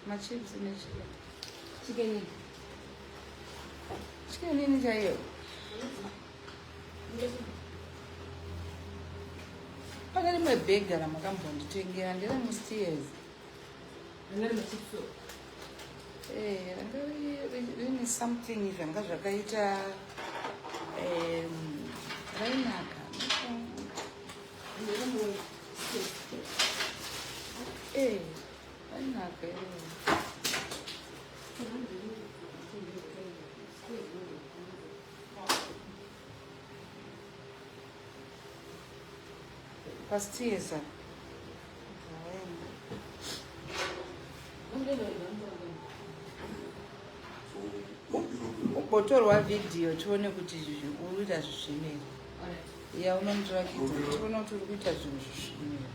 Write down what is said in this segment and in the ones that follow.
my chips in chicken. Chicken in jail. I got my big girl. I'm a company to take and then I'm stairs. And then the chips. Eh, really something if I'm going to get Rainaka. Eh, Rainaka. Pastiesa. Ubotorwa video tuone kuti urikuita zvisvineri. Ya unomutirakidza tiona kuti urikuita zvinhu zvisvineri.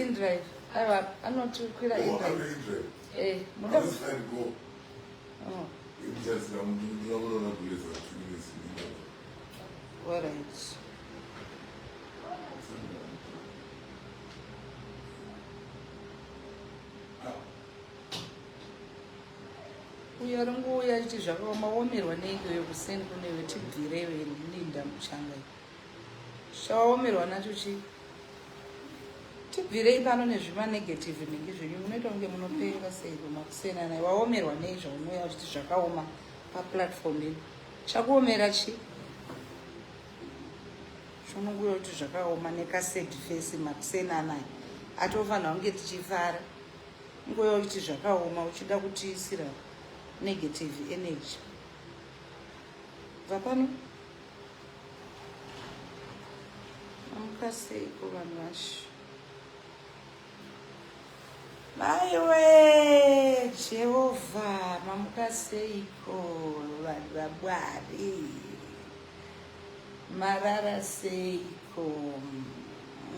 InDrive. Aiwa anotikwira InDrive. Muda go. Oh. Just All right. Uyarongo yaiti zvakaomerwa neiko yekuseni kune wetibvire welinda muchanga. Shaomerwa nacho chi tibvirei pano nezvima negative nenge zvenyu munoita kunge munopenga sei kumakusena naye waomerwa neizvo unoya uchiti zvakaoma paplatform ino. Chakuomera chi? Zvononguya kuti zvakaoma nekased face makusena naye. Atofanira kunge tichifara. Ngoya kuti zvakaoma uchida kutiisira negative energy. Vapano? Amukaseiko vanhu vacho. Maiwe Jehovha, mamukaseiko vanhu vaBwari. Marara seiko.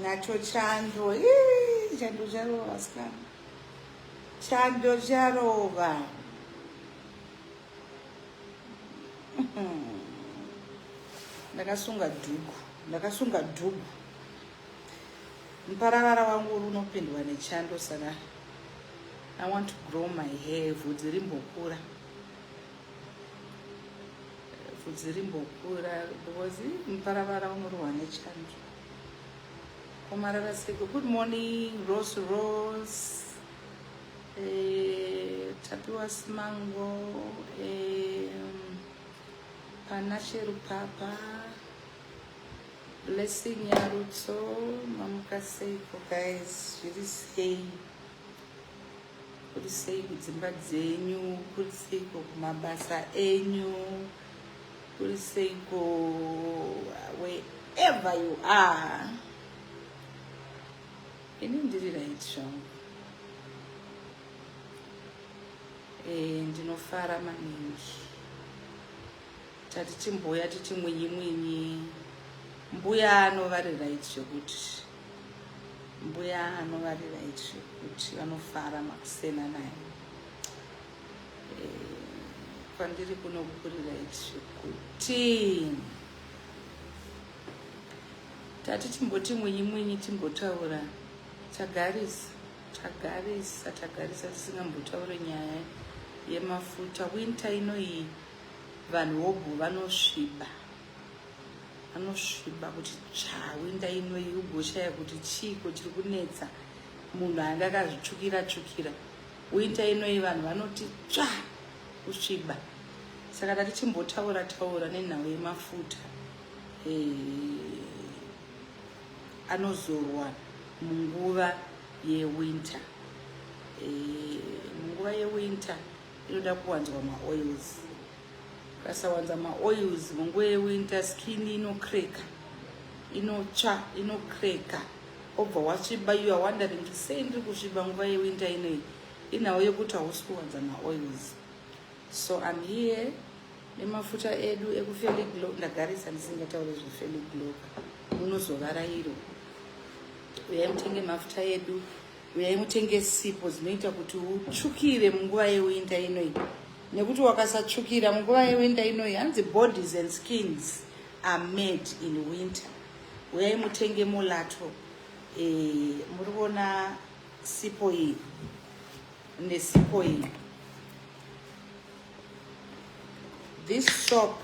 Nacho chando. Chando charova sikana. Chando charova. Ndakasunga dhugu. Mupararara wangu unopindwa nechando saka I want to grow my hair. Vhudzi rimbokura because mupararara unorwa nechando. Komarara seko. Good morning, Rose. Tapiwa Simango. Panasheru Papa. Blessing Yarutso. Mamukaseiko guys. Kuri sei kudzimba dzenyu, kuri seiko kumabasa enyu, kuri seiko wherever you are. Ini ndiri right zvangu. Ndinofara maningi. Tati timboya titi mwinyi. Mbuya anovari right zvekuti. Vanofara makusena naye. Kwandiri kuno kuri right zvekuti. Tati timboti mwinyi timbotaura. Tagarisa tisingambotaura nyaya yemafuta. Winter inoyi vanhu vobu vanosviba kuti winter inoyi ugoshaya kuti chiko chiri kunetsa munhu anga akazvitsvukira. Winter inoyi vanhu vanoti kusviba. Saka tati timbotaura nenhau yemafuta anozorwa munguva yewinter. Munguva yewinter inoda kuwanzwa maoils. Kasawanza maoils munguva yewinter skin inokreka, inokreka. Obva wasviba, you are wondering sei ndiri kusviba nguva yewinter inoyi. Inhau yekuti hausi kuwanza maoils. So I'm here nemafuta edu ekufeli glow. Ndagarisa ndisingataure zvefeli glow. Munozovara iro. Uyai mutenge mafuta edu. Uyai mutenge sipo dzinoita kuti utsvukire munguva yewinter inoyi. Nekuti wakasatsvukira munguva yewinter inoyi, hanzi bodies and skins are made in winter. Uyai mutenge mulato. Muri kuona sipo iyi nesipo iyi. This soap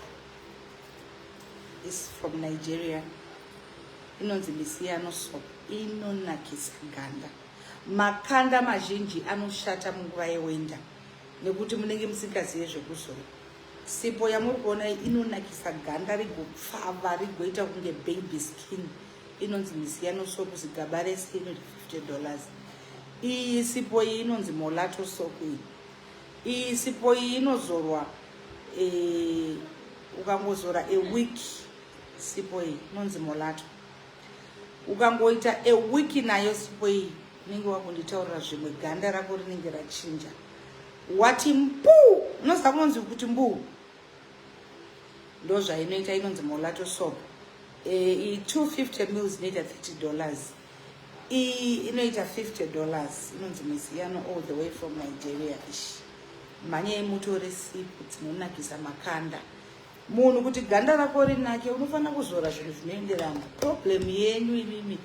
is from Nigeria. Inonzi Misiano soap. Inonakisa ganda. Makanda mazhinji anoshata munguva yewinter nekuti munenge musingazive zvekuzora. Sipo yamuri kuona inonakisa ganda rigopfava rigoita kunge baby skin. Inonzi Misiano soap zigaba rese $50. Iyi sipo iyi inonzi Molato soap iyi. Iyi sipo iyi inozorwa ukangozora a week. Sipo iyi inonzi Molato. Ukangoita a week nayo sipo iyi ninge wakunditaurira zvimwe ganda rako rinenge rachinja. Wati mbu unoziva kunonzi kuti mbu ndo zvainoita. Inonzi Molato soap. 250 mils inoita $30. Iyi inoita $50. Inonzi Misiano all the way from Nigeria. Manye mutore sipo dzinonakisa makanda. Munhu kuti ganda rako rinake unofanira kuzora zvinhu zvinoenderana. Problem yenyu imimi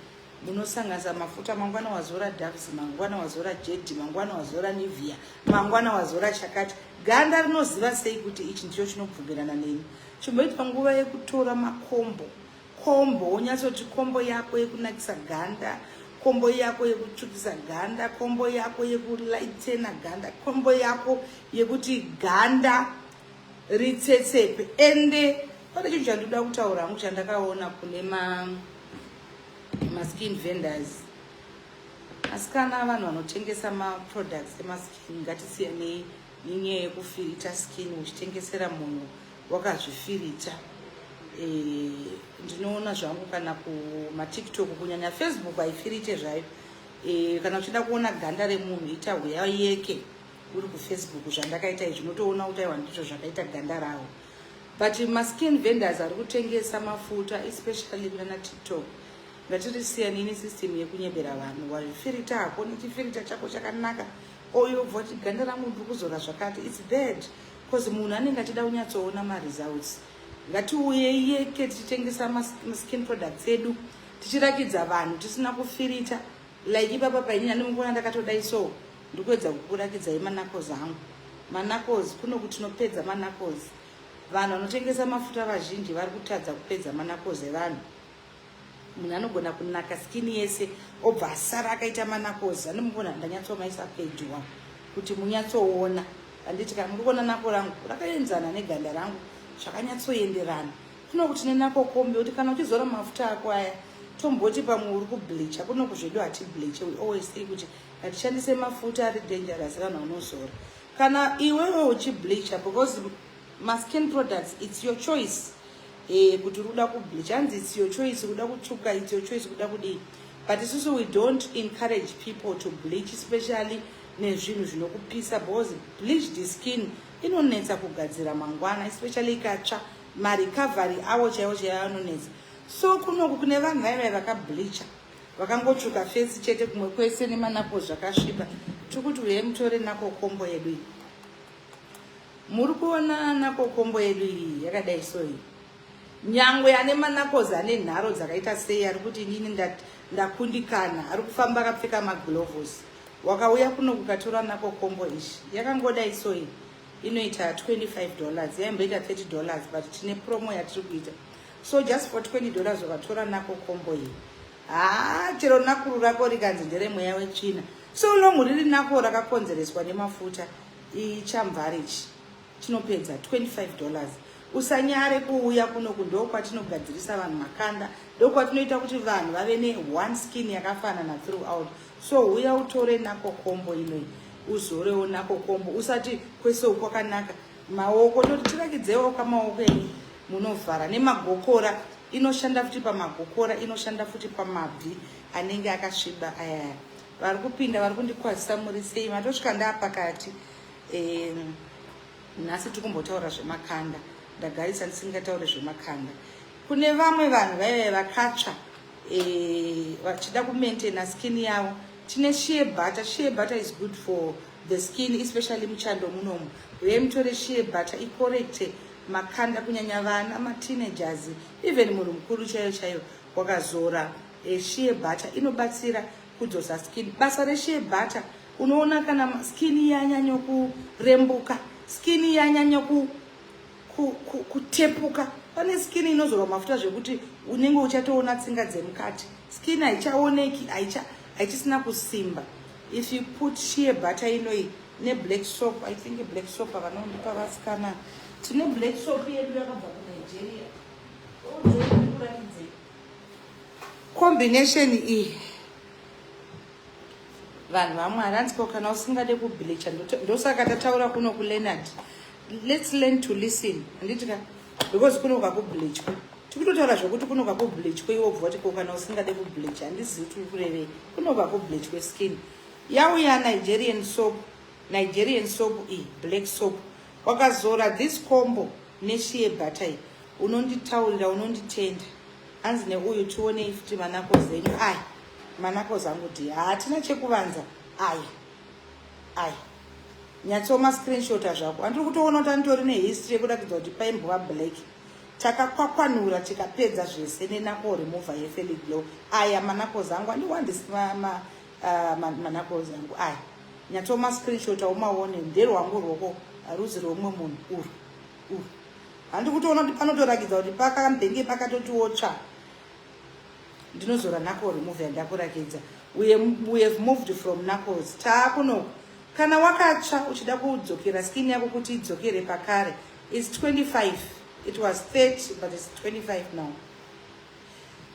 munosanganisa mafuta, mangwana wazora Doves, mangwana wazora Jedi, mangwana wazora Nivea, mangwana wazora chakati. Ganda rinoziva sei kuti ichi ndicho chinobvumirana neni. Chimboitwa nguva yekutora makombo. Kombo unyatsoti kombo yako yekunakisa ganda, kombo yako yekutsvukisa ganda, kombo yako yekulaitena ganda, kombo yako yekuti ganda ritsetsepe. Ende pane chinhu chandinoda kutaura hangu chandakaona kune skin vendors. Asikana vanhu vanotengesa products emaskin, ngatisiyanei nenyaya yekufirita skin uchitengesera munhu wakazvifirita. Ndinoona zvangu kana kumatiktok kunyanya Facebook haifirite zvayo. Kana uchida kuona ganda remunhu ita huya yeke uri kufacebook zvandakaita izvi unotoona kuti aiwa ndizvo zvakaita ganda rawo. But maskin vendors ari kutengesa mafuta especially kuna TikTok. Ngatirisiyanini system yekunyebera vanhu. Wazvifirita hako nechifirita chako chakanaka oyo voti ganda rangu ndiri kuzora zvakati. It's bad because munhu anenge achida kunyatsoona results. Ngatiuye yeke tichitengesa skin products edu tichirakidza vanhu tisina kufirita. Like ipapa painyanya ndimukona ndakatodai so ndikuedza kukurakidzai manakles angu. Manakles kuno kuti tinopedza manakles. Vanhu vanotengesa mafuta vazhinji vari kutadza kupedza manakles evanhu. Munhu anogona kunaka skin yese obva asara akaita manakles. Andimukona ndanyatsomaisa page wangu kuti munyatsoona. Anditi kana muri kuona nako rangu rakaenzana neganda rangu zvakanyatsoenderana. Kuno kuti nenako kombe kuti kana uchizora mafuta ako aya tomboti pamwe uri kubleacha kuno kuzvedu hati bleach. We always say kuti ngatishandise mafuta ari dangerous vanhu vanozora. Kana iwewe uchibleacha because skin products it's your choice. Kuti uruda kubleach hanzi it's your choice, uruda kutsvuka it's your choice, uruda kudii. But isusu we don't encourage people to bleach, especially nezvinhu zvinokupisa because bleached skin inonetsa kugadzira mangwana, especially ikatsva recovery awo chaiwo anonetsa. So kunoku kune vanhu vaive vakableacha vakangotsvuka face chete kumwe kwese nemanaples zvakasviba. Tikuti uye mutore nako kombo yedu iyi. Muri kuona nako kombo yedu iyi yakadai so iyi. Nyangwe ane manakles ane nharo dzakaita sei ari kuti inini ndakundikana ari kufamba akapfeka magloves. Wakauya kuno kukatora nako kombo ishi yakangodai so iyi. Inoita $25, yaimboita $30 but tine promo yatiri kuita. So just for $20 ukatora nako kombo iyi. Chero nakuru rako rikanzi nderemweya wetsvina. So long riri nako rakakonzereswa nemafuta ichamvarichi chinopedza $25. Usanyare kuuya kuno ndo kwatinogadzirisa vanhu makanda, ndo kwatinoita kuti vanhu vave ne one skin yakafanana throughout. So uya utore nako kombo inoi uzorewo nako kombo usati kwese kwakanaka maoko toti tirakidzewo kamaoko enyu munovhara nemagokora. Inoshanda futi pamagokora, inoshanda futi pamabvi anenge akasviba aya. Vari kupinda vari kundikwazisa muri sei matosvika ndapakati. Nhasi tikumbotaura zvemakanda, ndagarisa ndisingataure zvemakanda. Kune vamwe vanhu vaive vakatsva vachida kumaintaina skin yavo. Tine shea butter. Shea butter is good for the skin, especially muchando munomu. Uye mutore shea butter icorrecte makanda kunyanya vana teenagers, even munhu mukuru chaiyo wakazora shea butter inobatsira kudzosa skin. Basa reshea butter unoona kana skin yanyanya kurembuka, skin yanyanya kutepuka. Pane skin inozorwa mafuta zvekuti unenge uchatoona tsinga dzemukati. Skin haichaoneki, haichisina kusimba. If you put shea butter inoi ne black soap, I think black soap vanondipa vasikana. Tine black soap yedu yakabva kuNigeria. Combination iyi vanhu vamwe haranziko kana usingade kubleacha ndosaka tataura kuno kuLeonard. Let's learn to listen. Anditika because kuno kakubleachwa. Tikutotaura zvokuti kuno kakubleachwa iwo bvoti kana usingade kubleacha handizivi turi kurevei. Kuno kakubleachwa skin. Yauya Nigerian soap iyi black soap. Wakazora this combo neshea butter unonditaurira unonditenda. Hanzi neuyu tione ifti manako zenyu manako zangu hatina chekuvanza aya nyatsoma screenshot zvako. Andiri kutoona kuti andori nehistory yekuratidza kuti paimbowa black takakwakwanura tikapedza zvese nenako remover yeFelix Glow. Aya manako zangu handiwandisi manako zangu aya nyatsoma screenshot aumaone nderwangu rwoko haruzi romwe munhu uru handiri kutoona kuti panotorakidza kuti pakambenge pakatotiwo tsva. Ndinozora nako remove yandakurakidza. We have moved from knuckles. Taakuno kana wakatsva uchida kudzokera skin yako kuti idzokere pakare is 25. It was 30 but it's 25 now.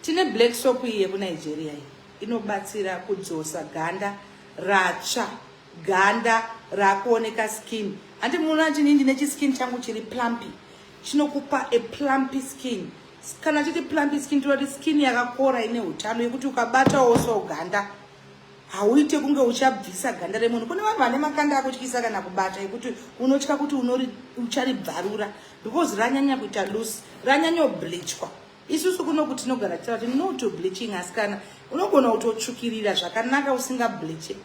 Tine black soap iyi yekuNigeria inobatsira kudzosa ganda ratsva, ganda rakuoneka skin. Andi munoona chinindi nechskin changu chiri plumpy. Chinokupa a plumpy skin. Kana chiti plumpy skin toti skin yakakora ine utano yekuti ukabata oso ganda hauite kunge uchabvisa ganda remunhu. Kune vanhu vane makanda akutyisa kana kubata yekuti unotya kuti ucharibvarura because ranyanya kuita loose, ranyanya kubleachwa. Isusu kuno kuti tinogara tichati no to bleaching asikana unogona kutotsvukirira zvakanaka usinga bleach.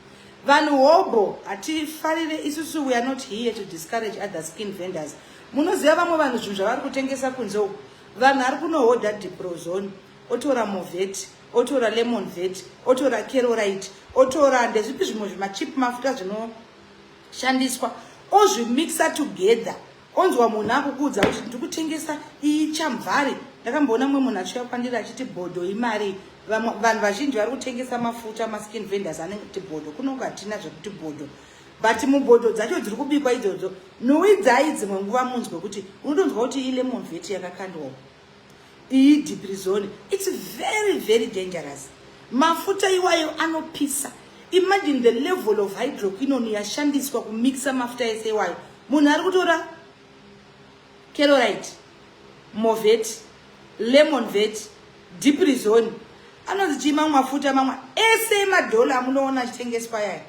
Vanhu hobo hatifarire isusu. We are not here to discourage other skin vendors. Munoziva vamwe vanhu zvinhu zvavari kutengesa kunze uku. Vanhu ari kunohodha Diprozone, otora Movate, otora Lemon Vet, otora Kerorite, otora ndezvipi zvimwe zvimachip mafuta zvinoshandiswa, ozvimixa together. Onzwa munhu akukudza kuti ndiri kutengesa iyi chamvari. Ndakamboona mumwe munhu achiuya kwandiri achiti bhodho imari. Vanhu vazhinji vari kutengesa mafuta maskin vendors anenge bhodho. Kunonga hatina zvekuti bhodho. But mubhodho dzacho dziri kubikwa idzodzo nuwidzai dzimwe nguva munzwe kuti unodonzwa kuti iyi Lemon Vet yakakandwawo, iyi Diprozone. It's very very dangerous. Mafuta iwayo anopisa. Imagine the level of hydroquinone yashandiswa kumixa mafuta ese iwayo. Munhu ari kutora Kerorite, Movate, Lemon Vet, Diprozone, anonzi mamwe mafuta mamwe ese madola amunoona achitengeswa yaya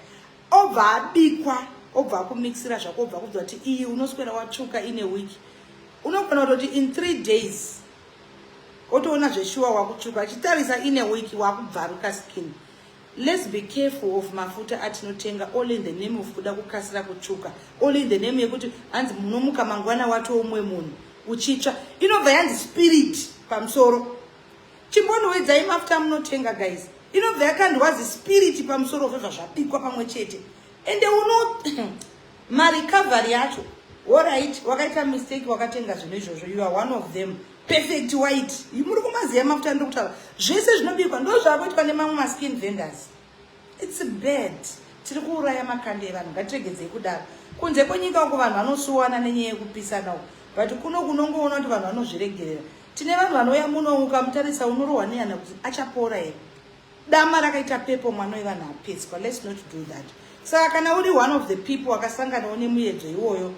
obva abikwa, obva akumixira zvako, obva kubva kuti iyi unoswera watsvuka in a week. Unogona kuti in 3 days otoona zveshuwa wakutsvuka, achitarisa in a week wakubvaruka skin. Let's be careful of mafuta atinotenga all in the name of kuda kukasira kutsvuka, all in the name yekuti hanzi munomuka mangwana wato umwe munhu uchitsva. Inobva yanzi spirit pamusoro. Chimbonowedzai mafuta munotenga guys. Inobva yakandwazi spirit pamusoro pezva zvabikwa pamwe chete. Ende marecovery yacho. Alright, wakaita mistake wakatenga zvinhu izvozvo, you are one of them. Perfect white. Muri kumaziya mafuta ndokutaura. Zvese zvinobikwa ndo zvakuitwa nemamwe maskin vendors. It's bad. Tiri kuuraya makanda evanhu, ngatiregedzei kudaro. Kunze kwenyika uko vanhu vanosuwana nenyaya yekupisana uko. But kuno kunongoona kuti vanhu vanozviregerera. Tine vanhu vanouya muno ukamutarisa unorohwa nehana kuti achapora here. Dama rakaita pepo mwana wevanhu apeswa. Let's not do that. Saka kana uri one of the people wakasanganawo nemuyedzo iwoyo,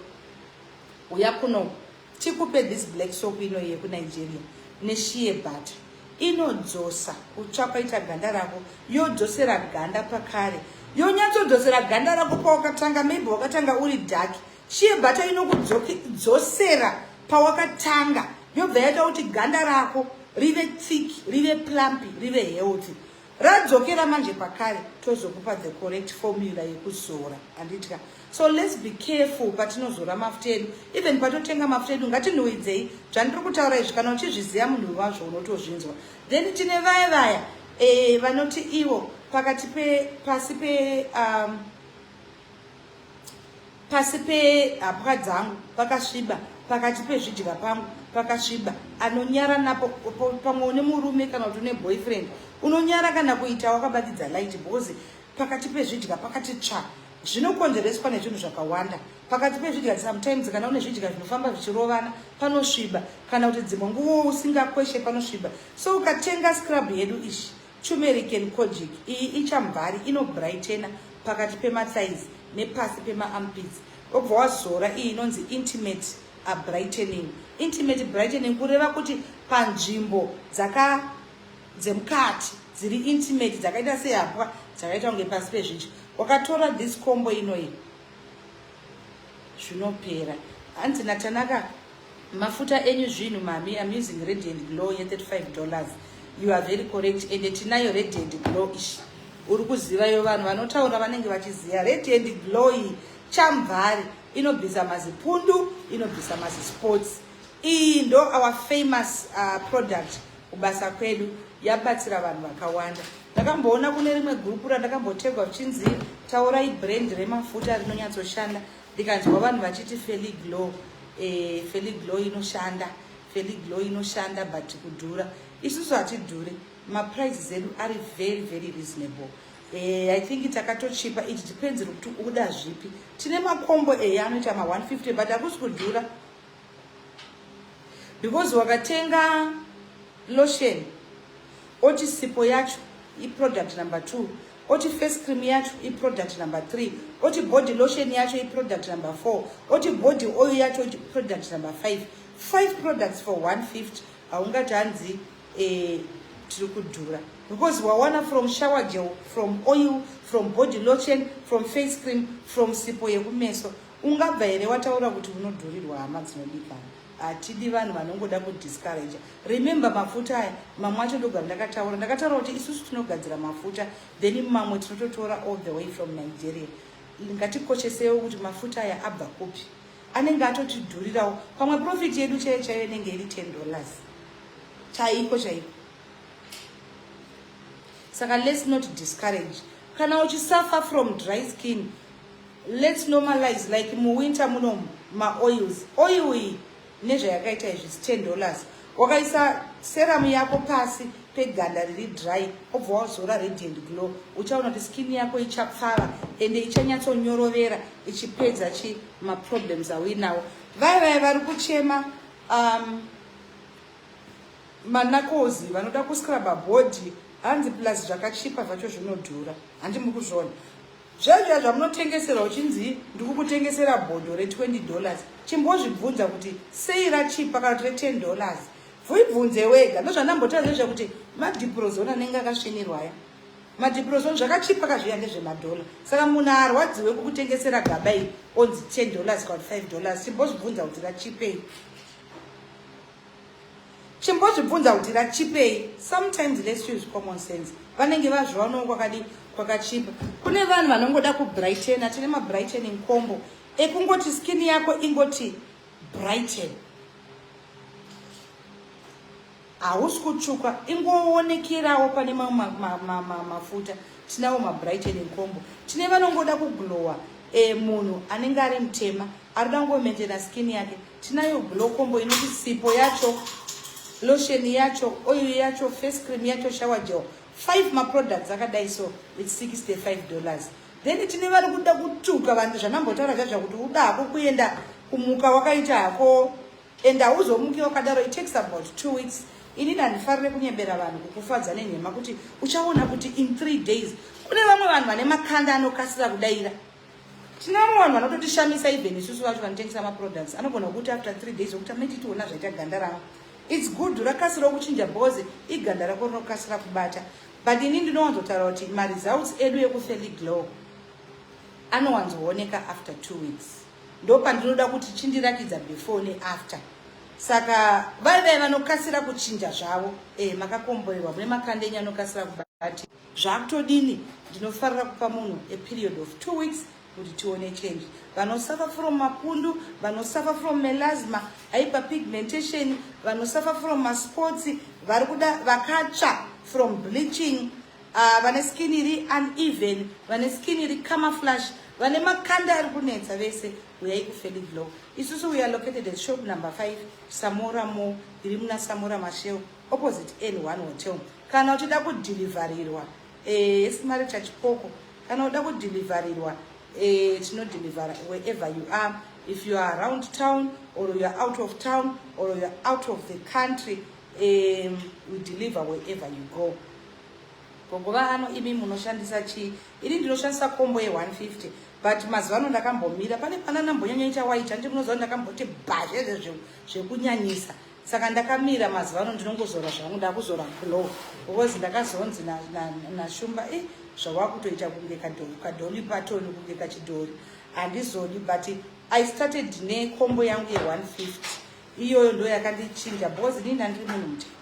uya kuno tikupe this black soap ino yekuNigeria neshea butter. Inodzosa utsvakaita ganda rako, yodzosera ganda pakare, yonyatsodzosera ganda rako pawakatanga, maybe wakatanga uri dark. Shea butter inokudzosera pawakatanga, yobva yaita kuti ganda rako rive thick, rive plumpy, rive healthy. Radzokera manje pakare tozokupa the correct formula yekuzora. Anditika. So let's be careful patinozora mafuta edu. Even patotenga mafuta edu ngatinhuwidzei zvandiri kutaura izvi kana uchizviziva munhu wazvo unotozvinzwa. Then tine vaya vanoti ivo pakati pasi pehapwa dzangu pakasviba, pakati pezvidya pangu pakasviba. Anonyara napo pamwe une murume kana kuti une boyfriend unonyara kana kuita wakabatidza light because pakati pezvidya pakati tsva. Zvinokonzereswa nezvinhu zvakawanda pakati pezvidya. Sometimes kana une zvidya zvinofamba zvichirovana panosviba, kana kuti dzimwe nguva usingakweshe panosviba. So ukatenga scrub yedu ishi turmeric and kojic, iyi ichamvari inobrightena pakati pemathighs nepasi pemaarmpits. Obva wazora iyi inonzi intimate brightening. Intimate brightening kureva kuti panzvimbo dzemukati dziri intimate dzakaita sehapwa dzakaita kunge pasi pezvidya. Wakatora this combo inoyi zvinopera. Hanzi Natanaka, mafuta enyu zvinhu mami, I'm using Radiant Glow ye $35. You are very correct. And tinayo Radiant Glow ishi. Uri kuziva yo vanhu vanotaura vanenge vachiziva Radiant Glow iyi chamvari inobvisa mazipundu, inobvisa mazisports. Iyi ndo our famous product kubasa kwedu, yabatsira vanhu vakawanda. Ndakamboona kune rimwe group randakambotegwa vichinzi taurai brand remafuta rinonyatsoshanda. Ndikanzwa vanhu vachiti Feli Glow. Feli Glow inoshanda, Feli Glow inoshanda but kudhura. Isusu hatidhuri. Ma prices edu are very very reasonable. I think takatochipa. It depends kuti uda zvipi. Tine makombo anoita ma 150 but akusi kudhura. Because wakatenga lotion oti sipo yacho product number 2, oti face cream yacho product number 3, oti body lotion yacho product number 4, oti body oil yacho product number 5. 5 products for 150. Aungati hanzi tiri kudhura. Because wawana from shower gel, from oil, from body lotion, from face cream, from sipo yekumeso. Ungabva here wataura kuti unodhurirwa hama dzinodikana. Atidi vanhu vanongoda kudiscourage. Remember mafuta aya mamwe acho ndogara ndakataura kuti isusu tinogadzira mafuta then mamwe tinototora all the way from Nigeria. Ngatikoshesewo kuti mafuta aya abva kupi. Anenge atotidhurirawo. Pamwe profit yedu chaiyo inenge iri $10. Chaiko. Saka let's not discourage. Kana uchisuffer from dry skin, let's normalize. Like mu winter muno ma oils. Oil nezvayakaita izvi $10. Wakaisa serum yako pasi peganda riri dry, obva wazora Radiant Glow, uchaona kuti skin yako ichapfava ende ichanyatsonyorovera ichipedza ma problems awinawo. Vaya vari kuchema manakozi vanoda kuscrubba body, hanzi plus zvakachipa zvacho zvinodhura. Handi mukuzviona zvazvo zvamunotengesera uchinzi ndikukutengesera bhodho $20. Chimbozvibvunza kuti sei rachipa kana kuti $10. Vuibvunze wega. Ndozvanambotaura nezvakuti madiprozone anenge akasvinirwa aya. Madiprozone zvakachipa kazviya ndezvemadhola. Saka munhu arwadziwe kukutengesera gaba iyi onzi $10 kana $5. Chimbozvibvunza kuti rachipei. Chimbozvibvunza kuti rachipei. Sometimes let's use common sense. Vanenge vazviwanawo kwakachipa. Kune vanhu vanongoda kubrightena, tine ma brightening combo. Ekungoti skin yako ingoti brighten. Hausi kutsvuka, ingoonekerawo pane mafuta. Tinawo ma brightening combo. Tine vanongoda kuglowa. Munhu anenge ari mutema arida kungomaintaina skin yake. Tinayo glow combo inoti sipo yacho, lotion yacho, oil yacho, face cream yacho, shower gel. 5 ma products akadai so it's $65. Then tine vari kuda kutuka vanhu zvanambotaura zvazvakuti udako kuenda kumuka wakaita hako enda uzomuki wakadaro. It takes about 2 weeks. Inini handifarire kunyebera vanhu kukufadza nenyema kuti uchaona kuti in 3 days. Kune vamwe vanhu vane makanda anokasira kudaira. Tinavo vanhu vanototishamisa even isusu vacho vanotengesa maproducts. Anogona kuti after 3 days okuti amai titiona zvaita ganda rangu. It's good rakasira kuchinja because iganda rako rinokasira kubata. But inini ndinowanzotaura kuti ma results edu ekuFeli Glow anowanzooneka after 2 weeks. Ndo pandinoda kuti chindirakidza before ne after. Saka vai vanokasira kuchinja zvavo makakomborerwa mune makanda enyu anokasira kubata. Zvakutodini ndinofarira kupa munhu a period of 2 weeks kuti tione change. Vanosuffer from mapundu, vanosuffer from melasma, hyperpigmentation, vanosuffer from spots, vari kuda vakatsva from bleaching, vane skin iri uneven, vane skin iri camouflage, vane makanda ari kunetsa vese uyai kuFelly Glow. Isusu we are located at shop number 5 Samora Mall, iri muna Samora Mashel, opposite N1 Hotel. Kana uchida kudeliverirwa esimari chachipoko, kana uda kudeliverirwa tinodeliver wherever you are. If you are around town or you are out of town or you are out of the country, we deliver wherever you go. Kogova ano imi munoshandisa chi, iri ndinoshandisa combo ye150, but mazvano ndakambomira pane pana nambonyanyaita waita ndinozoona ndakamboti bhazhe zvekunyanyisa. Saka ndakamira mazvano ndinongozora zvangu ndakuzora glow because ndakazonzi na shumba zvawakutoita kunge kadholi patoni kunge kachidhori handizodi, but I started ne combo yangu ye150. Iyoyo ndo yakandichinja because ndini ndiri munhu mutema,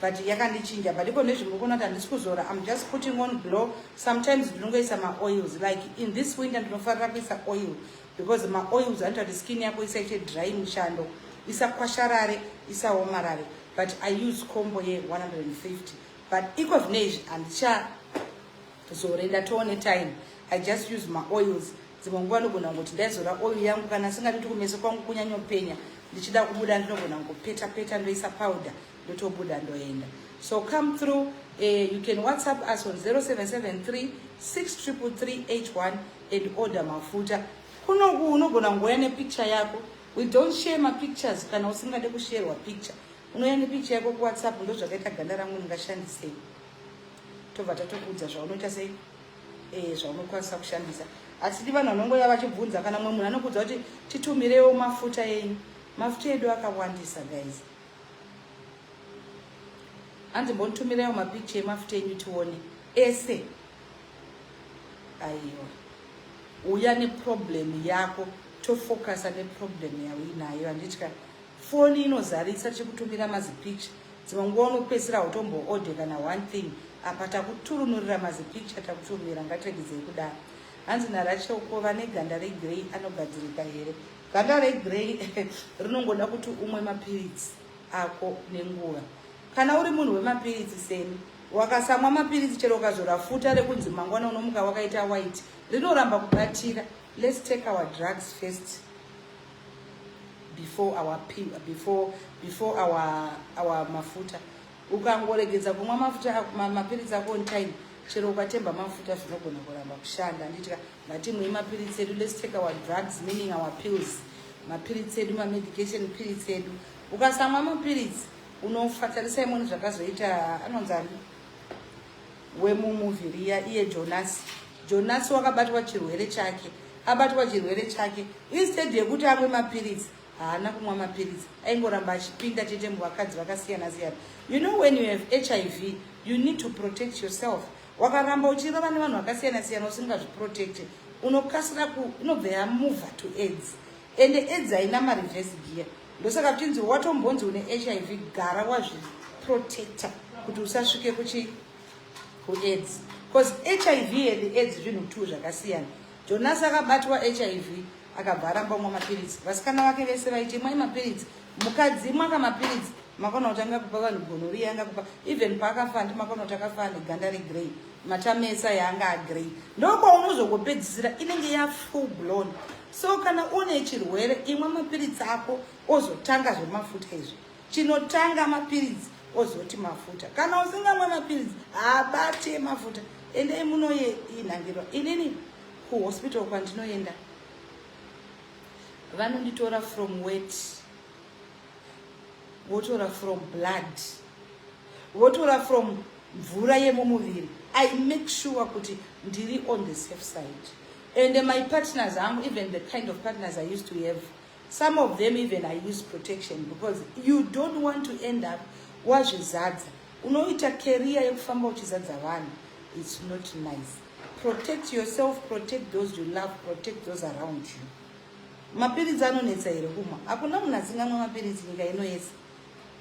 but yakandichinja. But iko nezvimukona kuti handisi kuzora, I'm just putting on glow. Sometimes ndinongoisa ma-oils, like in this winter ndinofanira kuisa oil because ma-oils anoita kuti skin yako isaite dry mushando, isakwasharare, isaomarare. But I use combo ye150. But iko zvinezvi handichazore ndatoone time, I just use ma-oils. Dzimwe nguva ndogona kuti ndaizora oil yangu kana singati kumeso kwangu kunyanyopenya, ndichida kubuda ndinogona ngopeta ndoisa powder ndotobuda ndoenda. So come through. You can WhatsApp us on 0773 63381 and order mafuta. Kunoku unogona ngoya nepicture yako. We don't share my pictures kana usingade kusharewa picture. Unoya nepicture yako ku WhatsApp ndo zvakaita ganda rangu ndingashandisei. Tobva tatokudza zvaunoita sei zvaunokwanisa kushandisa. Asi vanhu vanongoya vachibvunza kana mumwe munhu anokudza kuti titumirewo mafuta enyu. Mafuta edu akawandisa guys. Hanzi mbonitumirewo mapicture emafuta enyu tione ese. Aiwa, uya neproblem yako tofocusa neproblem yauinayo. Handitya foni inozaritsa chikutumira mazipicture. Dzimwe nguva unopedzisira utomboorder kana one thing apa takuturunurira mazipicture takutumira ngatiregedzei kudaro. Hanzi naRachel kova neganda regrey anogadzirika here. Ganda regrey rinongoda kuti umwe mapiritsi ako nenguva. Kana uri munhu wemapiritsi seni, wakasamwa mapiritsi chero ukazora futa rekunzi mangwana unomuka wakaita white, rinoramba kubatira. Let's take our drugs first before our mafuta. Ukangoregedza kumwa mafuta mapiritsi ako on time, chero ukatemba mafuta zvinogona kuramba kushanda. Nditika ngatimwe mapiritsi edu, let's take our drugs, meaning our pills. Mapiritsi edu, medication pills edu. Ukasamwa mapiritsi unofatarisa imweni zvakazoita anonzani wemumovie riya iye Jonas wakabatwa chirwere chake, abatwa chirwere chake, instead yekuti amwe mapiritsi haana kumwa mapiritsi, aingoramba achipinda chete muvakadzi vakasiyana siyana. You know, when you have HIV you need to protect yourself. Wakaramba uchirova nevanhu vakasiyana siyana usingazviprotecte, unokasira unobva yamuva to AIDS, and AIDS haina mareverse gear. Ndosaka kuchinzi watombonzi une HIV gara wazviprotecta kuti usasvike kuAIDS, because HIV and AIDS zvinhu two zvakasiyana. Jonas akabatwa HIV akabva aramba kumwa mapiritsi. Vasikana vake vese vaiti imwai mapiritsi, mukadzi mwaka mapiritsi makona kuti angakupa vanhu gonorrhea, angakupa even paakafa ndi makona kuti akafa neganda regrey, matamesa yaanga agrey. Ndopaunozongopedzisira inenge ya full blown. So kana une chirwere imwe mapiritsi ako ozotanga zvemafuta izvi. Chinotanga mapiritsi ozoti mafuta. Kana usingamwe mapiritsi abate mafuta. Ende munoye inhangirwa. Inini kuhospital kwandinoenda vanonditora from weight, votora from blood, votora from mvura yemumuviri. I make sure kuti ndiri on the safe side. And my partners, even the kind of partners I used to have, some of them even I use protection, because you don't want to end up wazvizadza. Unoita career yekufamba uchizadza vanhu. It's not nice. Protect yourself, protect those you love, protect those around you. Mapiritsi anonetsa here kumwa. Hakuna munhu asingamwa mapiritsi nyika ino yese.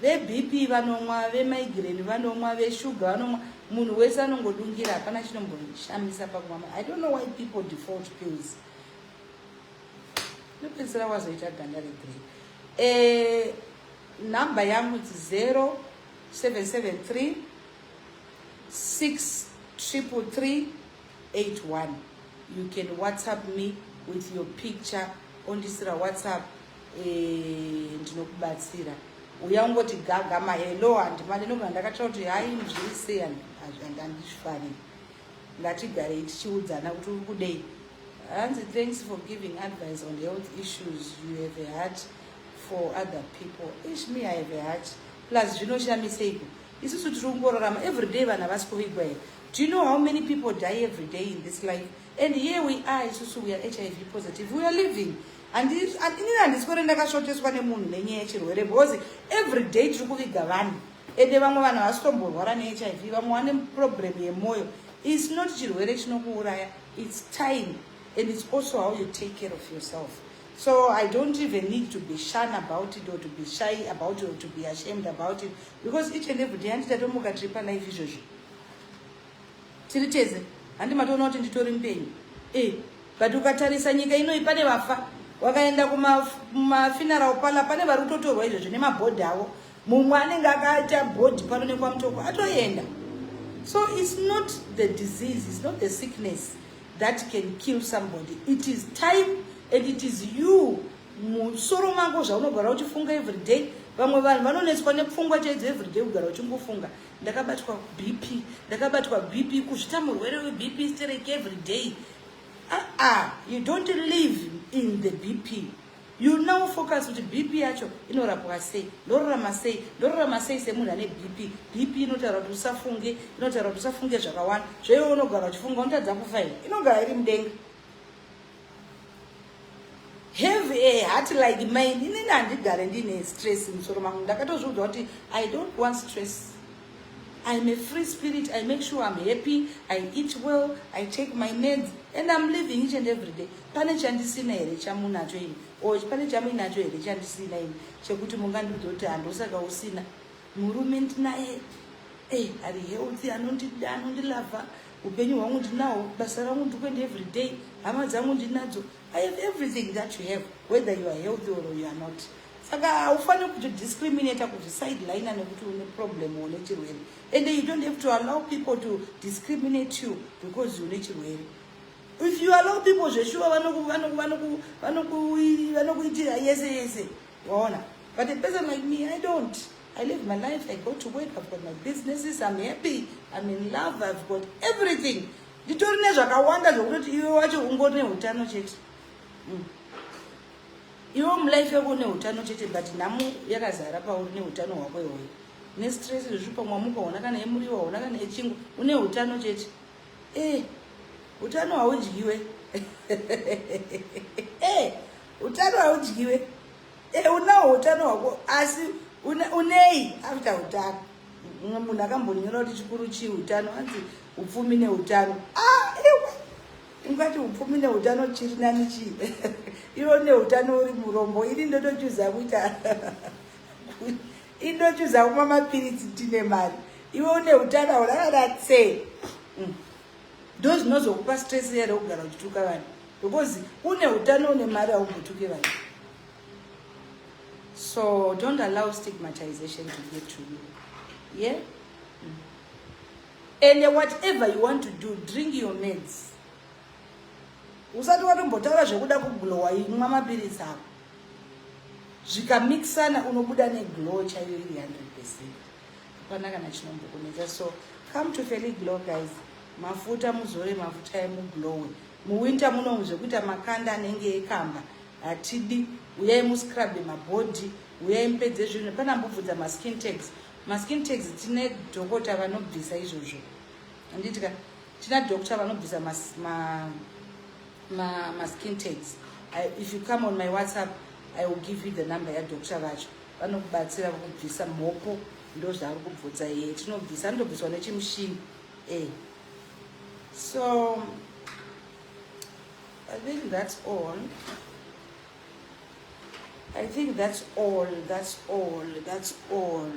VeBP vanomwa, vemigraine vanomwa, veshuga vanomwa. Munhu wese anongodungira, hapana chinomboshamisa pakumwa. I don't know why people default pills. Ndopedzisira wazoita ganda regrey. Number yangu is 0773 6 33381. You can WhatsApp me with your picture on this WhatsApp. Ndinokubatsira. Uyangoti gagama hello and maneno ndakataura kuti hai ndizvise andishifani. Ngatigare tichiudzana kuti uri kudei. And thanks for giving advice on health issues you have had for other people. Ish me, I have had. Plus, you know, Shamiseko. This is every day when I was going. Do you know how many people die every day in this life? And here we are, we are HIV positive. We are living. And this is going to shortest one moon, because every day you go with Gavan. And the one was stumbled, what an HIV, one problem, it's not generational, it's time. And it's also how you take care of yourself. So I don't even need to be shy about it or to be shy about it or to be ashamed about it. Because each and every day, I don't look at triple life issues. Tiriteze, and I don't know what to pain. But you can't tell us anything, no, Ipade Wafa, Wakaenda kuma funeral pala, Paneva Ruto, Nema Bodao, Mumani Gagata, Bod, Panama Toko, Atoyenda. So it's not the disease, it's not the sickness that can kill somebody. It is time and it is you. Soro mango unogara uchifunga every day. Vamwe vanhu vanonetswa nekufungwa chaizvo every day kugara uchingofunga. Ndakabatwa BP kusvita murwere weBP stereke every day. You don't live in the BP. You now focus with BP yacho inorapwa sei, ndorarama sei semunhu ane BP inotaura kuti usafunge, inotaura kuti usafunge zvakawanda. Zveiwo unogara uchifunga unotadza kufa iri, inogara iri mudenga. Have a heart like mine. Inini handigare ndine stress musoro mangu. Ndakatozviudza kuti I don't want stress. I'm a free spirit. I make sure I'm happy. I eat well. I take my meds. And I'm living each and every day. Pane chandisina here chamunacho ini. O pane chamunacho here chandisina ini. Chekuti mungandudza kuti handosaka usina. Murume ndinaye. Ari healthy anondilava. Upenyu hwangu ndinawo. Basa rangu ndikuenda every day. Hama dzangu ndinadzo. I have everything that you have, whether you are healthy or you are not. Saka ufane kuti discriminate kuti sideline nekuti une problem une chirwere. And you don't have to allow people to discriminate you because you une chirwere. If you allow people zveshuwa vanokuitira yese waona. But a person like me, I don't. I live my life, I go to work, I've got my businesses, I'm happy, I'm in love, I've got everything. Nditorine zvakawanda zvokuti iwe wacho ungone utano chete. Iwe mulife yako une utano chete, but namu yakazara pauri neutano hwako iwoyo. Nestress zvipa mwamuka ona kana emuriwa ona kana echingu une utano chete. Utano haudyiwe. Utano haudyiwe. Unawo utano hwako asi unei after utano. Munhu akambonyora kuti chikuru chii utano anzi upfumi neutano. Ingati upfumi neutano chiri nani chii. Iwo neutano uri murombo iri ndotochuza kuita. Indochuza kumwa mapiritsi tine mari. Iwo neutano unadatse. Those zvinozokupa stress here kugara uchituka vanhu. Because une utano une mari augutuke vanhu. So don't allow stigmatization to get to you. Yeah? And whatever you want to do, drink your meds. Usati watombotaura zvekuda kuglowa imwa mapiritsi ako. Zvikamixana unobuda neglow chaiyo iri 100%. Hapana kana chinombokunetsa. So come to Feli Glow guys. Mafuta muzore mafuta emuglow. Muwinter muno zvekuita makanda anenge ekamba. Atidi uyai muscrub mabody, uyai mpedze zvinhu. Pana mbobvudza maskin tags. Maskin tags tine dhokota vanobvisa izvozvo. Anditika tina doctor vanobvisa skin tags. If you come on my WhatsApp, I will give you the number ya doctor vacho. Vanokubatsira kubvisa mhopo ndo zvaari kubvudza iye. Tinobvisa ndobviswa nechimushini. So I think that's all. That's all.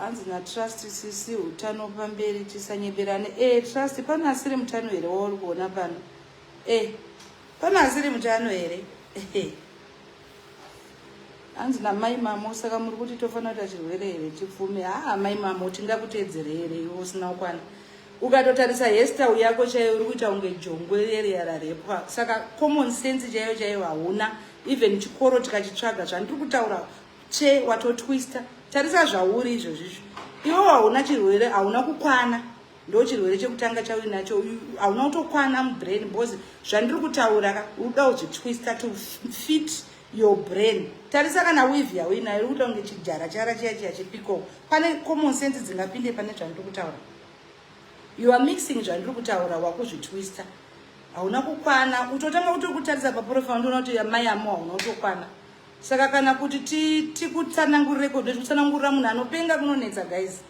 Anzina trust sisi utano pamberi tisanyeberane. Trust pana asiri mutano here wauri kuona pano. Pana asiri mutano here. Anzina mai mamo saka muri kuti tofanira kuti chirwere here chipfume. Mai mamo tingakuteedzere here iwe usina kwana. ukatotarisa hairstyle yako chaiyo uri kuita unge jongwe rere yararepwa. Saka common sense chaiyo chaiyo hauna. Even chikoro tikachitsvaga zvandiri kutaura che watotwista. Tarisa zvauri izvozvizvo. Iwo hauna chirwere, hauna kukwana. Ndo chirwere chekutanga chauinacho, hauna kutokwana mubrain because zvandiri kutaura uda kuzvitwista to fit your brain. Tarisa kana weave yauinayo iri kuita kunge chijara chara chiya chepiko. Pane common sense dzingapinde pane zvandiri kutaura. You are mixing zvandiri kutaura wakuzvitwista. Hauna kukwana, utotanga kutokutarisa paprofile unoona kuti mai amo hauna kutokwana. Saka kana kuti tikutsanangurire kodwe tikutsanangurira munhu anopenga kunonetsa guys.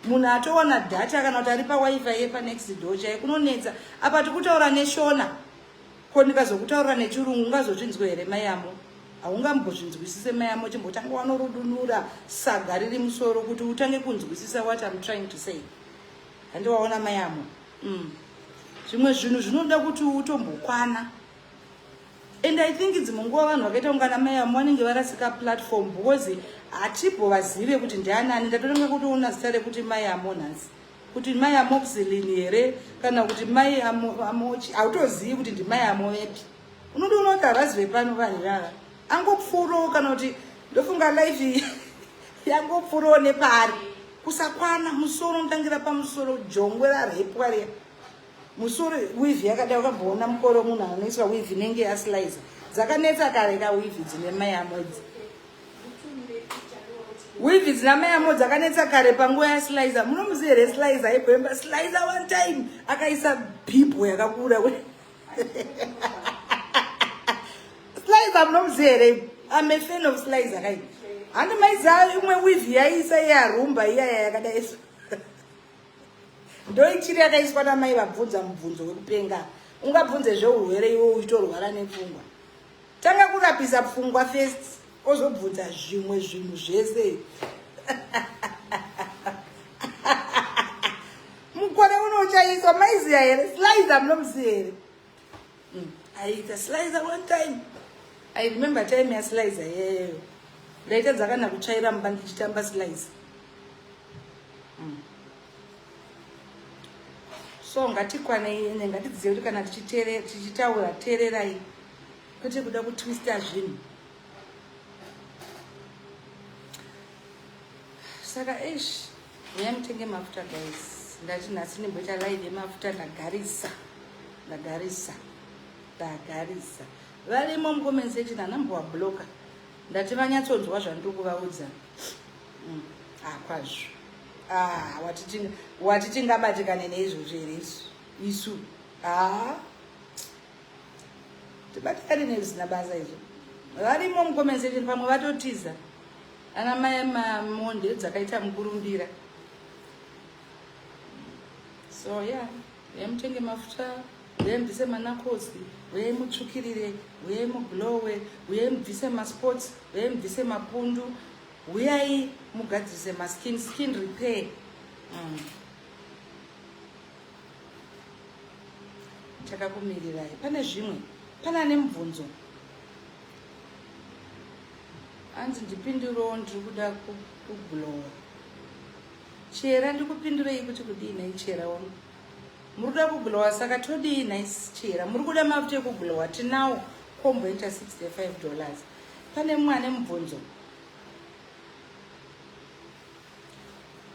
Munhu atowana data kana kuti ari pawifi yepa next door chaiyo kunonetsa. Apa tikutaura neshona. Ko ndikazokutaura nechirungu ungazozvinzwa here mai amo? Haungambozvinzwisise mai amo chimbotanga wanorudunura saga riri musoro kuti utange kunzwisisa what I'm trying to say. Handiwaona mai amo. Zvimwe zvinhu zvinoda kuti utombokwana. And I think it's munguva vanhu vakaita ungana mai amo vanenge varasika platform because hatipo vazive kuti ndianani. Ndatotonga kutoona zita rekuti mai amo nhasi. Kuti mai amoxicillin here kana kuti mai amochi autozivi kuti ndi mai amo vepi. Unotoona kuti havazve pano vanhu vava. Angopfuro kana kuti ndofunga life yangopfuro nepari. Kusakwana musoro mutangira pamusoro jongwe rarepwa riya. Musoro weave yakada ukamboona mukoro munhu anoiswa weave inenge yaslicer. Dzakanetsa kare ka weave dzine mai amodzi. Weave dzina mai amodzi dzakanetsa kare panguva yaslicer. Munomuziva here slicer aibhemba slicer one time akaisa bhibho yakakura. Slicer munomuziva here? I'm a fan of slicer kai. Handi maiziva imwe weave yaisa yarumba iya yakadai. Ndoichiri yakaiswa namai vabvunza mubvunzo wekupenga. Ungabvunze zveurwere iwo uchitorwara nepfungwa. Tanga kurapisa pfungwa first, ozobvunza zvimwe zvinhu zvese. Mukore uno uchaiswa maiziya here? Slicer munomuziva here? Aita slicer one time. I remember time ya slicer yeyo. Ndaita dzakana kuchaira mba ndichitamba slicer. So ngatikwane ine ngatidzive kuti kana tichitaura teererai kwete kuda kutwista zvinhu. Saka mutenge mafuta guys. Ndati nhasi ndimboita live yemafuta ndagarisa. Varimo mucomment section anambovabloka. Ndati vanyatsonzwa zvandiri kuvaudza. Kwazvo. Watitingabatikane neizvozvo here isu. Tibatikane nezvisina basa izvo. Varimo mucomment section pamwe vatotiza. Ana mai mamonde dzakaita mukurumbira. So yeah, mutenge mafuta, mubvise manakosi, mutsvukirire, muglowe, mubvise maspots, mubvise mapundu, uyai mugadzirise skin repair. Chakakumirirai. Pane zvimwe, pana nemubvunzo. Anzi ndipindurewo ndiri kuda kuglowa. Chera ndikupindurei kuti kudii chera wano. Muri kuda kuglowa saka todii chera. Muri kuda mafuta ekuglowa tinawo combo ita $65. Pane mumwe ane mubvunzo.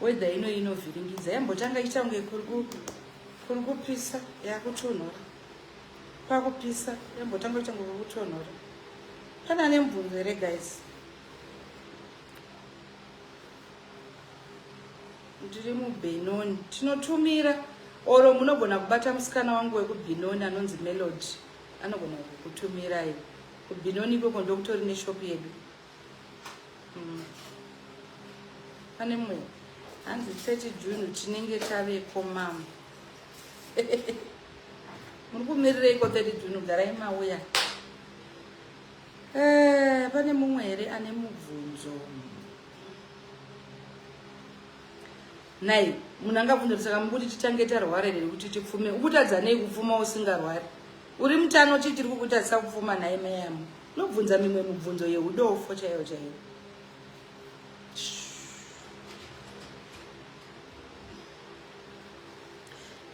Weather inovhiringidza yambotanga ichita kunge kuri kupisa yakutonhora. Kwakupisa yambotanga ichita kunge kutonhora. Pane ane mubvunzo here guys? Ndiri muBenoni. Tinotumira oro munogona kubata musikana wangu wekuBenoni anonzi Melody. Anogona kukutumirai. KuBenoni ikoko ndokutori neshop yedu. Pane mumwe. Hanzi 30 June tinenge taveko mama. Muri kumirireiko 30 June garai mauya. Pane mumwe here ane mubvunzo. Nai, munhu angabvunza saka mukuti titange tarwara here kuti tipfume. Ukutadzanei kupfuma usingarwari? Uri mutano chitiri kukutadzisa kupfuma naye mai amo. Unobvunza mimwe mubvunzo yeudofo chaiyo.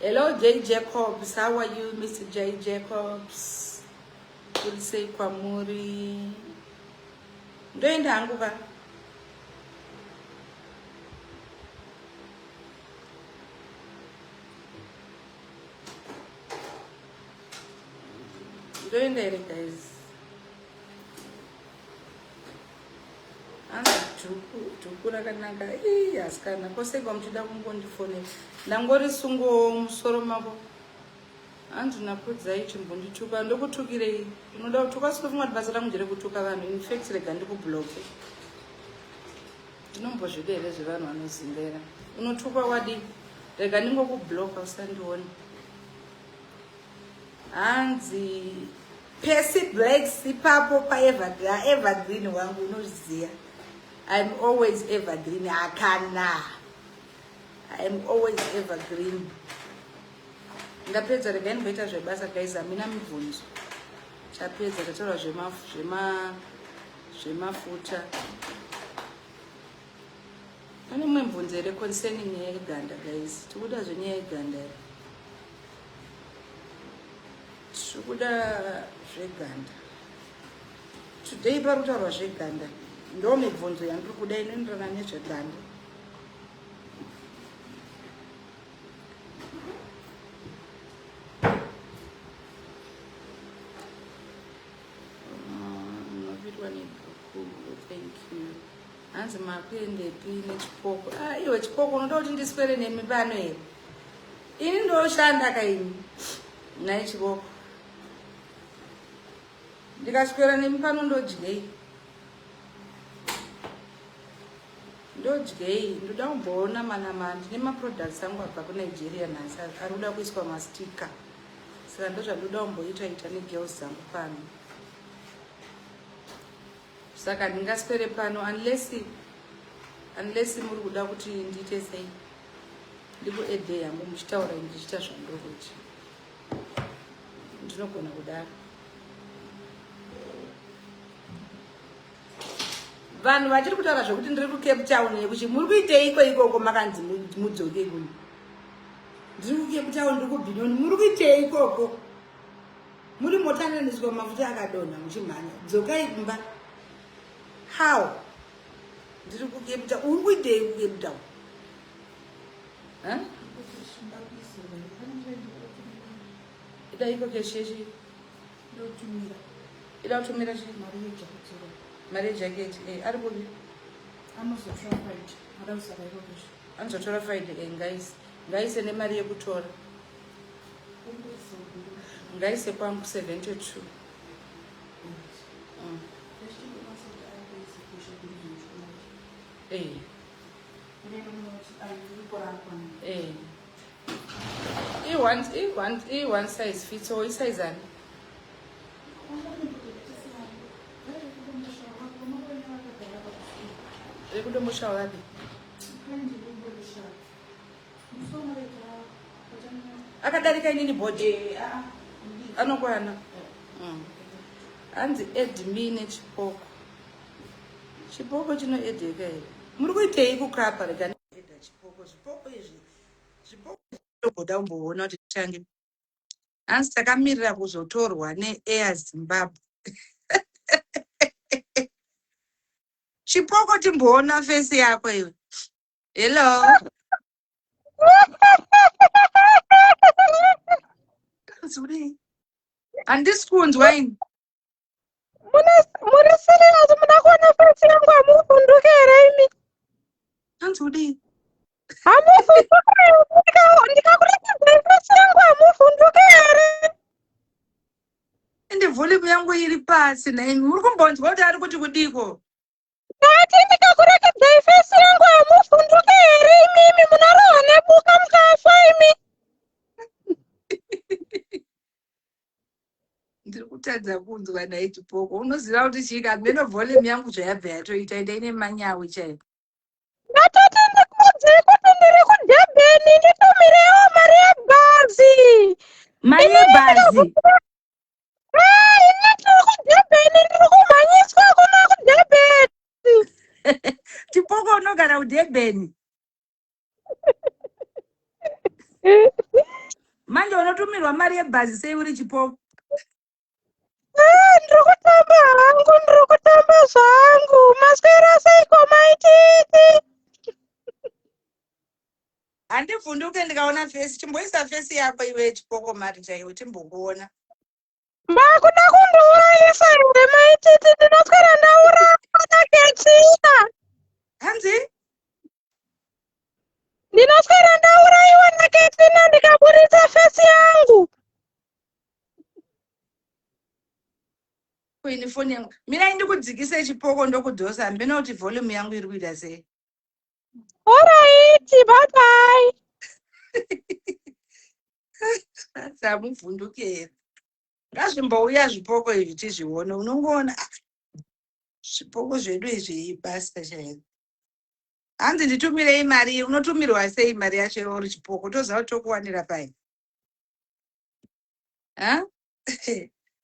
Hello, J. Jacobs. How are you, Mr. J. Jacobs? We'll say Kwamuri. Ndoenda hangu ka. Ndoenda here, guys. Dhuku rakanaka. Hasikana. Koseka muchida kungondifonera. Ndangori sungo musoro mako. Hanzi nakudzai chimbondituka. Ndokutukirei. Unoda kutuka sikufunga kuti basa rangu nderekutuka vanhu. In fact, rega ndikubloke. Ndinombozvida here zvevanhu vanozindera. Unotukwa wadi. Rega ndingokubloka usandiona. Hanzi Percy Blacks ipapo paEvergreen wangu unoziya. I'm always evergreen. Akana. I'm always evergreen. Ndapedza rega ndinoita zvebasa guys, hamina mibvunzo. Chapedza tataura zvemafuta. Pane mumwe mibvunzo here concerning nyaya yeganda guys. Tikuda zvenyaya yeganda here. Tikuda zveganda. Today parutaurwa zveganda. Ndo mibvunzo yandiri kuda inoenderana nezveganda. Thank you. Hanzi makuendepi nechipoko. Iwe chipoko unoda kuti ndiswere nemi pano here. Ini ndoshanda kaini. Nai chipoko. Ndikaswera nemi pano ndodyei. Ndoda kumboona manama ndine maproducts angu abva kuNigeria nhasi arikuda kuiswa mastika. Saka ndozvandoda kumboita negirls dzangu pano. Saka ndingaswere pano unless muri kuda kuti ndiite sei. Ndikuedhe yangu muchitaura ndichita zvandorokuti. Ndinogona kudaro. Vanhu vachiri kutaura zvokuti ndiri kuCape Town yekuti muri kuiteiko ikoko makanzi mudzoke kuno. Ndiri kuCape Town ndiri kuBinoni muri kuitei ikoko. Muri motananiswa mafuta akadonha muchimhanya. Dzokai kumba. How? Ndiri kuCape Town. Uri kuitei kuCape Town? Ida iko kesheshi. Ida kutumira chi? Mari jacket. Ari kubi? Anozotora Friday. Adausara ikokesha. Anozotora Friday guys. Ngaise nemari yekutora. Ngaise kwangu 72. One size fits all. Size and kudomusha wapi? Akadarika inini body. Anokwana. Hanzi edmine chipoko. Chipoko chino edeka here. Muri kuitei kukrapa rega eda chipoko. Chipoko izvi. Chipoko ndogoda kumboona kuti change. Hanzi takamirira kuzotorwa neAir Zimbabwe. Chipoko timboona face yako iwe. Hello. Zuri. Andisikunzwa ini. Muri serious muna kuona face yangu amufunduke here imi. Anzudi. Amufunduke. Ndikakurekedzai face yangu amufunduke here. Ende volume yangu iri pasi naimi. Muri kumbonzwa kuti ari kuti kudiko. Ndati ndikakurekedzai face yangu amufunduke here imi munarohwa nebuka mukafa imi. Ndiri kutadza kunzwa naye Chipoko. Unoziva kuti chika meno volume yangu zvayabva yatoita ine manyawi chaiwo. Ndatoti ndikuudzei kuti ndiri kuDurban nditumirewo mari yebhazi. Mari yebhazi. Ini ndiri kuDurban ndiri kumhanyiswa kuna kuDurban. Chipoko unogara kuDurban. Manje unotumirwa mari yebhazi sei uri Chipoko? Ndiri kutamba hangu, ndiri kutamba zvangu. Maswera seiko maititi? Handivhunduke ndikaona fesi. Chimboisa fesi yako iwe Chipoko mari chaiwe timbokuona. Makuda kundiurayisa here maititi, ndinoswera ndauramba naKetina. Hanzi? Ndinoswera ndaurayiwa naKetina ndikaburitsa fesi yangu. Kuini foni yangu. Mirai ndikudzikise Chipoko ndokudzosa. Mbena kuti volume yangu iri kuita sei? Alright, bye bye. Samuvhunduke here. Ngazvimbouya Zvipoko izvi tizvione. Unongoona Zvipoko zvedu izvi basa chaizvo. Hanzi nditumirei mari. Unotumirwa sei mari yacho uri Chipoko? Toziva kuti tokuwanira pai.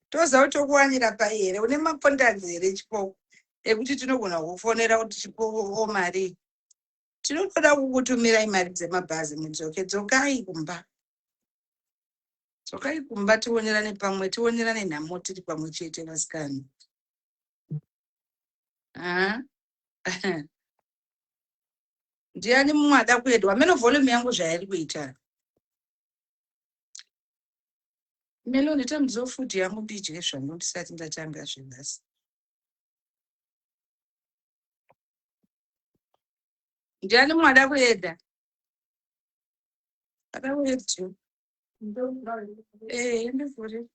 Toziva kuti tokuwanira pai here. Une makondanzi here Chipoko ekuti tinogona kufonera kuti Chipoko mari. Tinotoda kukutumirai mari dzemabhazi mudzoke. Dzokai kumba. Dzokai kumba tionerane pamwe. Tionerane nhamo tiri pamwe chete vasikana. Ndiani mumwe ada kuedwa. Meno volume yangu zvairi kuita. Meloni tamudzowo futi yangu ndidye zvangu ndisati ndatanga zvebasa. Ndiani mumwe ada kuedha. Ada kuedwa. Ndivhuri.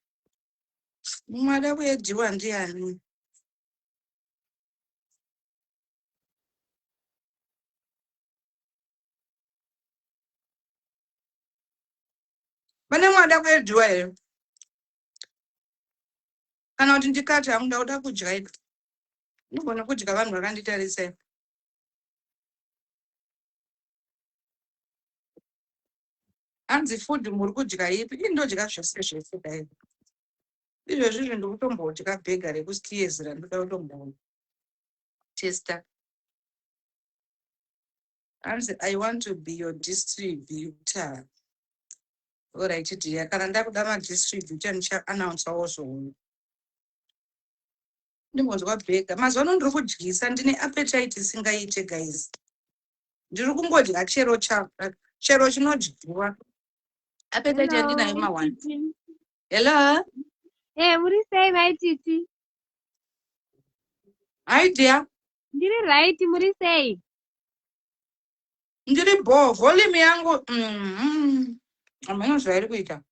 Mumwe ada kuedhiwa ndiani. Pane mumwe ada kuedhiwa here. Kana kuti ndikati hamuda kuda kudya iko. Ndogona kudya vanhu vakanditarisai. Hanzi food muri kudya ipi? Indodya zvose zvese dai. Izvozvi ndiri kutombodya bhega rekuSteers randoda kutombotesta. Hanzi I want to be your distributor. Alright dear. Kana ndakuda madistributor ndicha-announcewo zvouno. Ndimbonzwa bhega. Mazuva ano ndiri kudyisa. Ndine appetite isingaite guys. Ndiri kungodya chero chinodyiwa. Appetite yandinayo ma1. Hello? Muri sei maititi? Hi dear. Ndiri right, muri sei? Ndiri bo. Volume yangu. Ameno zvairi kuita.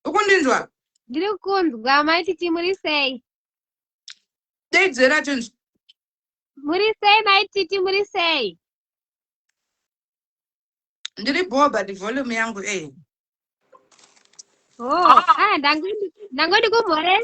Ukundinzwa? Ndiri kunzwa maititi, muri sei? Deidzera tinzwa. Muri sei maititi, muri sei? Ndiri bo but volume yangu Oh, ndangodi kumhoresa.